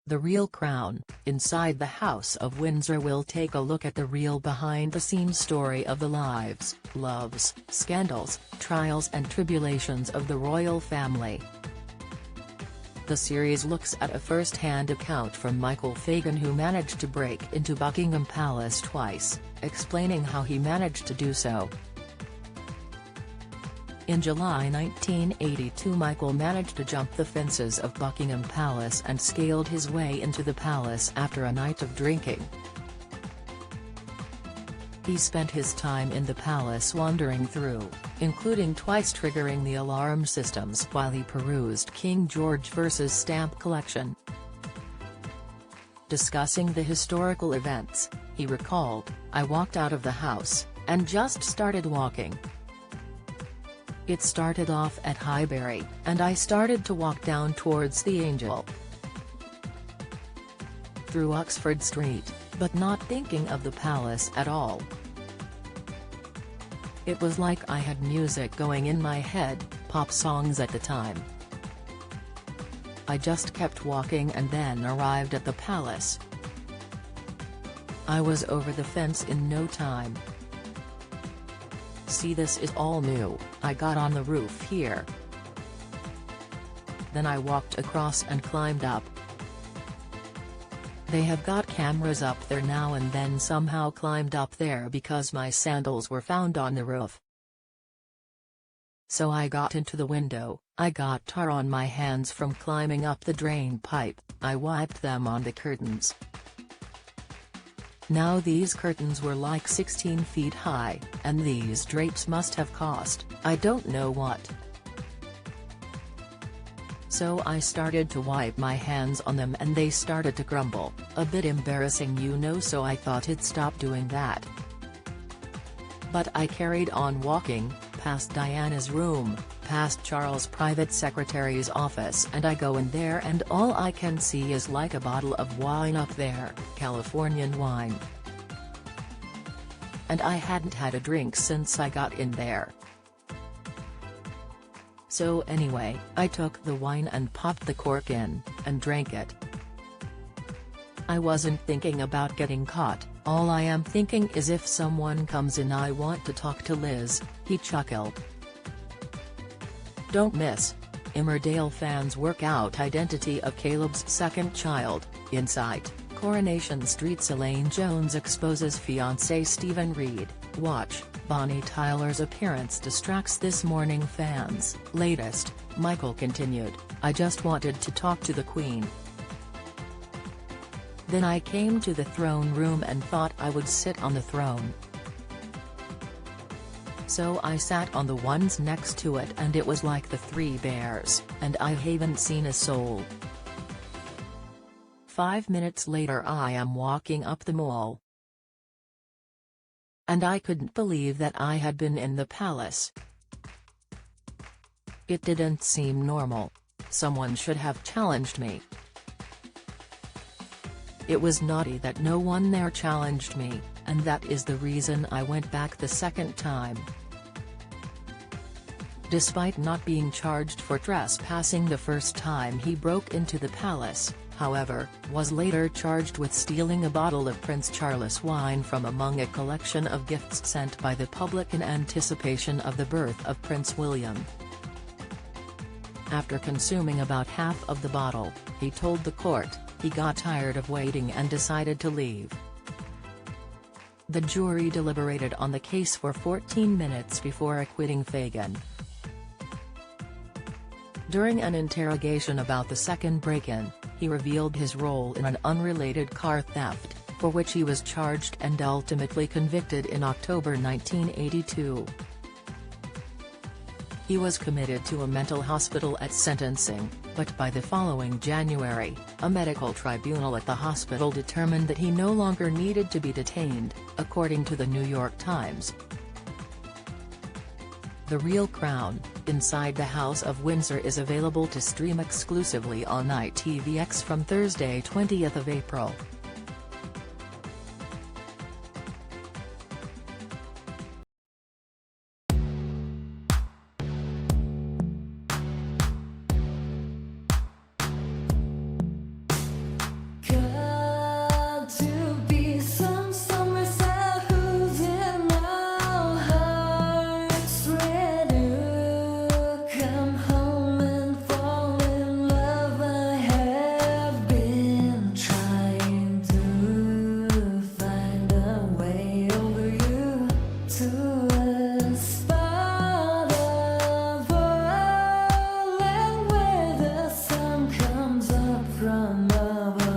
The Real Crown, Inside the House of Windsor will take a look at the real behind-the-scenes story of the lives, loves, scandals, trials and tribulations of the royal family. The series looks at a first-hand account from Michael Fagan, who managed to break into Buckingham Palace twice, explaining how he managed to do so. In July 1982, Michael managed to jump the fences of Buckingham Palace and scaled his way into the palace after a night of drinking. He spent his time in the palace wandering through, including twice triggering the alarm systems while he perused King George vs. stamp collection. Discussing the historical events, he recalled, "I walked out of the house, and just started walking. It started off at Highbury, and I started to walk down towards the Angel, through Oxford Street, but not thinking of the palace at all. It was like I had music going in my head, pop songs at the time. I just kept walking and then arrived at the palace. I was over the fence in no time. See, this is all new. I got on the roof here. Then I walked across and climbed up. They have got cameras up there now, and then somehow climbed up there because my sandals were found on the roof. So I got into the window, I got tar on my hands from climbing up the drain pipe, I wiped them on the curtains. Now these curtains were like 16 feet high, and these drapes must have cost, I don't know what. So I started to wipe my hands on them and they started to crumble, a bit embarrassing, you know, so I thought I'd stop doing that. But I carried on walking, past Diana's room, past Charles' private secretary's office, and I go in there and all I can see is like a bottle of wine up there, Californian wine. And I hadn't had a drink since I got in there. So anyway, I took the wine and popped the cork in, and drank it. I wasn't thinking about getting caught, all I am thinking is if someone comes in I want to talk to Liz, he chuckled. Don't miss. Emmerdale fans work out identity of Caleb's second child, Insight, Coronation Street's Elaine Jones exposes fiancé Stephen Reed, watch, Bonnie Tyler's appearance distracts This Morning fans. Latest, Michael continued, I just wanted to talk to the Queen. Then I came to the throne room and thought I would sit on the throne. So I sat on the ones next to it and it was like the Three Bears, and I haven't seen a soul. 5 minutes later I am walking up the mall. And I couldn't believe that I had been in the palace. It didn't seem normal. Someone should have challenged me. It was naughty that no one there challenged me, and that is the reason I went back the second time. Despite not being charged for trespassing the first time he broke into the palace, however, was later charged with stealing a bottle of Prince Charles wine from among a collection of gifts sent by the public in anticipation of the birth of Prince William. After consuming about half of the bottle, he told the court, he got tired of waiting and decided to leave. The jury deliberated on the case for 14 minutes before acquitting Fagan. During an interrogation about the second break-in, he revealed his role in an unrelated car theft, for which he was charged and ultimately convicted in October 1982. He was committed to a mental hospital at sentencing, but by the following January, a medical tribunal at the hospital determined that he no longer needed to be detained, according to the New York Times. The Real Crown, Inside the House of Windsor is available to stream exclusively on ITVX from Thursday 20th of April. love.